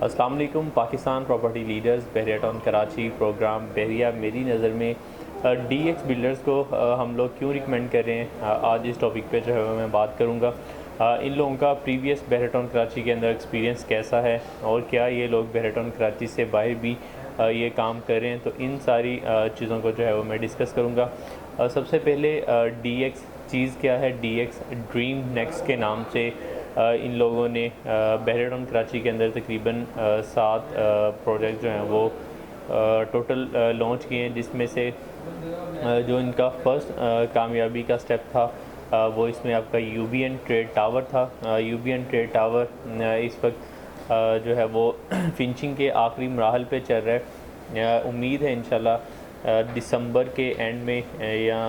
अस्सलाम वालेकुम। Pakistan property leaders बहरिया town Karachi programme बहरिया मेरी नज़र में DX बिल्डर्स को हम लोग क्यों रिकमेंड कर रहे हैं, आज इस टॉपिक पे जो है वो मैं बात करूँगा। इन लोगों का प्रीवियस बहरिया टाउन कराची के अंदर एक्सपीरियंस कैसा है और क्या ये लोग बहरिया टाउन कराची से बाहर भी ये काम कर रहे हैं, तो इन सारी चीज़ों को जो है वो मैं डिस्कस करूँगा। सबसे पहले DX चीज़ क्या है। DX ड्रीम नेक्स्ट के नाम से इन लोगों ने बहरिया टाउन कराची के अंदर तकरीबन 7 प्रोजेक्ट जो हैं वो टोटल लॉन्च किए हैं, जिसमें से जो इनका फर्स्ट कामयाबी का स्टेप था वो इसमें आपका UBN ट्रेड टावर था। UBN ट्रेड टावर इस वक्त जो है वो फिनिशिंग के आखिरी मराहल पे चल रहा है। उम्मीद है इंशाल्लाह दिसंबर के एंड में या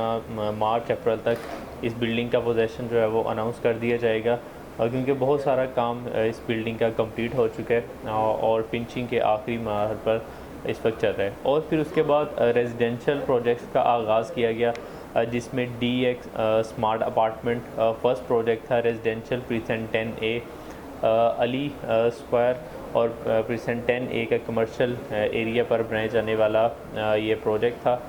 मार्च अप्रैल तक इस बिल्डिंग का पोजेसन जो है वो अनाउंस कर दिया जाएगा, क्योंकि बहुत सारा काम इस बिल्डिंग का कंप्लीट हो चुका है और फिनिशिंग के आखिरी मरहल पर इस वक्त चल रहा है। और फिर उसके बाद रेजिडेंशियल प्रोजेक्ट्स का आगाज़ किया गया, जिसमें DX smart apartment first project था। Residential precinct 10A Ali square और प्रीसेंट 10A का कमर्शियल एरिया पर बनाए जाने वाला ये प्रोजेक्ट था।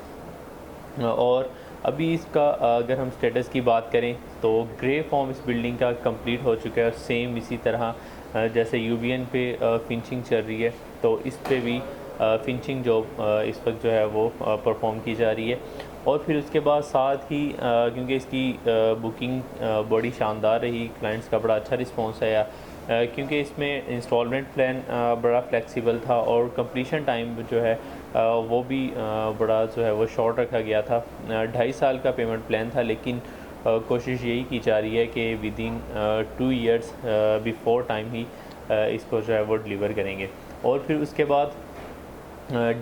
और अभी इसका अगर हम स्टेटस की बात करें तो ग्रे फॉर्म इस बिल्डिंग का कंप्लीट हो चुका है। सेम इसी तरह जैसे UBN पे फिनिशिंग चल रही है, तो इस पे भी फिनिशिंग जॉब इस वक्त जो है वो परफॉर्म की जा रही है। और फिर उसके बाद साथ ही क्योंकि इसकी बुकिंग बड़ी शानदार रही, क्लाइंट्स का बड़ा अच्छा रिस्पॉन्स आया, क्योंकि इसमें इंस्टॉलमेंट प्लान बड़ा फ्लेक्सिबल था और कंप्लीशन टाइम जो है वो भी बड़ा जो है वो शॉर्ट रखा गया था। 2.5 साल का पेमेंट प्लान था, लेकिन कोशिश यही की जा रही है कि within 2 years before time ही इसको जो है वो डिलीवर करेंगे। और फिर उसके बाद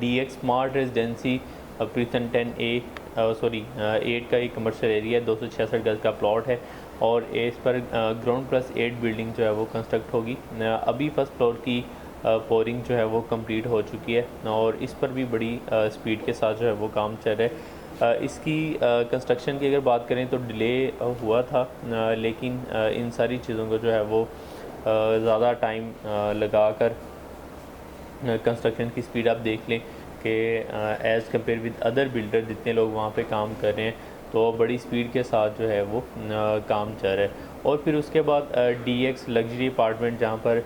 DX smart residency prison 10A 8 का एक कमर्शियल एरिया 266 गज का प्लॉट है और इस पर ग्राउंड प्लस 8 बिल्डिंग जो है वो कंस्ट्रक्ट होगी। अभी फर्स्ट फ्लोर की पोरिंग जो है वो कंप्लीट हो चुकी है और इस पर भी बड़ी स्पीड के साथ जो है वो काम चल रहा है। इसकी कंस्ट्रक्शन की अगर बात करें तो डिले हुआ था, लेकिन इन सारी चीज़ों को जो है वो ज़्यादा टाइम लगा कर कंस्ट्रक्शन की स्पीड आप देख लें कि as compare with other builder जितने लोग वहाँ पे काम कर रहे हैं, तो बड़ी स्पीड के साथ जो है वो काम चल रहा है। और फिर उसके बाद DX लग्जरी अपार्टमेंट, जहाँ पर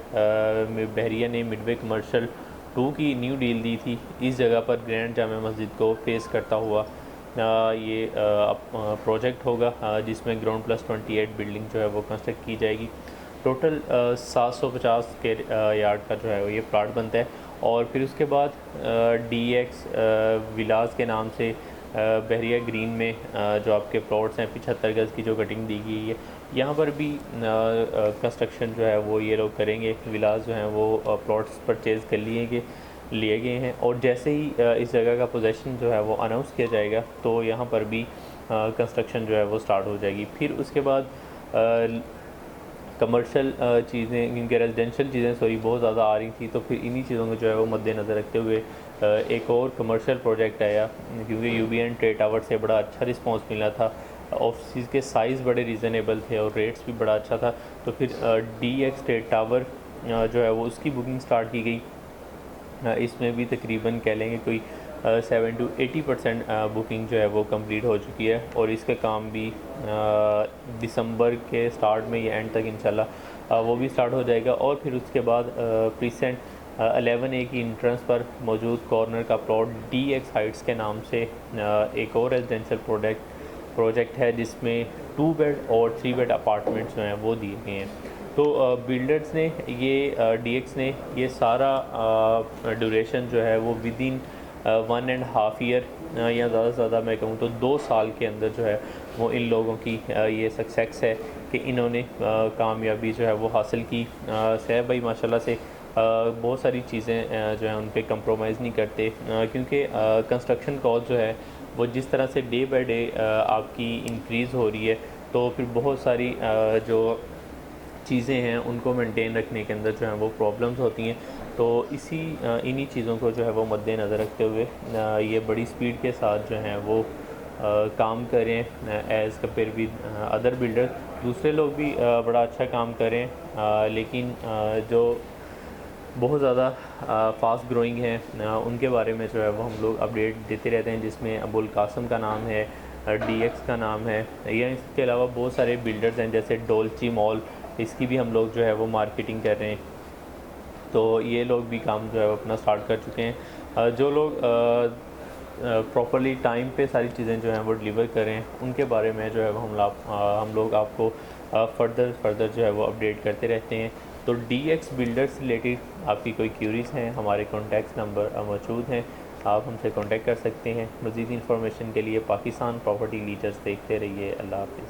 बहरिया ने मिडवे कमर्शियल 2 की न्यू डील दी थी, इस जगह पर ग्रैंड जामा मस्जिद को फेस करता हुआ ये प्रोजेक्ट होगा, जिसमें ग्राउंड प्लस 28 बिल्डिंग जो है वो कंस्ट्रक्ट की जाएगी। टोटल 750 के यार्ड का जो है वो ये प्लाट बनता है। और फिर उसके बाद DX विलास के नाम से बहरिया ग्रीन में जो आपके प्लॉट्स हैं 75 गज़ की जो कटिंग दी गई है, यहाँ पर भी कंस्ट्रक्शन जो है वो ये लोग करेंगे। विलास जो हैं वो प्लॉट्स परचेज़ कर लिए गए हैं और जैसे ही इस जगह का पोजेसन जो है वो अनाउंस किया जाएगा तो यहाँ पर भी कंस्ट्रक्शन जो है वो स्टार्ट हो जाएगी। फिर उसके बाद कमर्शियल चीज़ें, क्योंकि रेजिडेंशियल चीज़ें बहुत ज़्यादा आ रही थी, तो फिर इन्हीं चीज़ों को जो है वो मद्देनज़र रखते हुए एक और कमर्शियल प्रोजेक्ट आया, क्योंकि UBN ट्रेड टावर से बड़ा अच्छा रिस्पांस मिला था, ऑफिस के साइज़ बड़े रीज़नेबल थे और रेट्स भी बड़ा अच्छा था। तो फिर DX ट्रेड टावर जो है वो उसकी बुकिंग स्टार्ट की गई। इसमें भी तकरीबन कह लेंगे कोई 7 to 80% बुकिंग जो है वो कंप्लीट हो चुकी है और इसका काम भी दिसंबर के स्टार्ट में या एंड तक इंशाल्लाह वो भी स्टार्ट हो जाएगा। और फिर उसके बाद प्रीसेंट 11A की इंट्रेंस पर मौजूद कॉर्नर का प्लॉट DX हाइट्स के नाम से एक और रेजिडेंशियल प्रोजेक्ट है, जिसमें 2 बेड और 3 बेड अपार्टमेंट्स जो हैं वो दिए गए हैं। तो बिल्डर्स ने ये DX ने ये सारा ड्यूरेशन जो है वो विद इन 1.5 ईयर या ज़्यादा से ज़्यादा मैं कहूँ तो 2 साल के अंदर जो है वो इन लोगों की ये सक्सेस है कि इन्होंने कामयाबी जो है वो हासिल की। सैफ भाई माशाल्लाह से बहुत सारी चीज़ें जो हैं उन पर कंप्रोमाइज़ नहीं करते, क्योंकि कंस्ट्रक्शन कॉस्ट जो है वो जिस तरह से डे बाय डे आपकी इंक्रीज़ हो रही है, तो फिर बहुत सारी जो चीज़ें हैं उनको मेंटेन रखने के अंदर जो है वो प्रॉब्लम्स होती हैं। तो इन्हीं चीज़ों को जो है वो मद्देनज़र रखते हुए ये बड़ी स्पीड के साथ जो हैं वो काम करें as compare with other builder. दूसरे लोग भी बड़ा अच्छा काम करें, लेकिन जो बहुत ज़्यादा फास्ट ग्रोइंग हैं, उनके बारे में जो है वो हम लोग अपडेट देते रहते हैं, जिसमें अबुल कासम का नाम है, DX का नाम है, या इसके अलावा बहुत सारे बिल्डर्स हैं जैसे डोलची मॉल, इसकी भी हम लोग जो है वो मार्केटिंग कर रहे हैं। तो ये लोग भी काम जो है वो अपना स्टार्ट कर चुके हैं। जो लोग प्रॉपरली टाइम पे सारी चीज़ें जो हैं वो डिलीवर करें, उनके बारे में जो है वो हम लोग आपको फर्दर जो है वो अपडेट करते रहते हैं। तो DX बिल्डर से रिलेटेड आपकी कोई क्यूरीज़ हैं, हमारे कॉन्टैक्ट नंबर मौजूद हैं, आप हमसे कॉन्टैक्ट कर सकते हैं। मज़ीद इंफॉर्मेशन के लिए पाकिस्तान प्रॉपर्टी लीडर्स देखते रहिए। अल्लाह हाफ़िज़।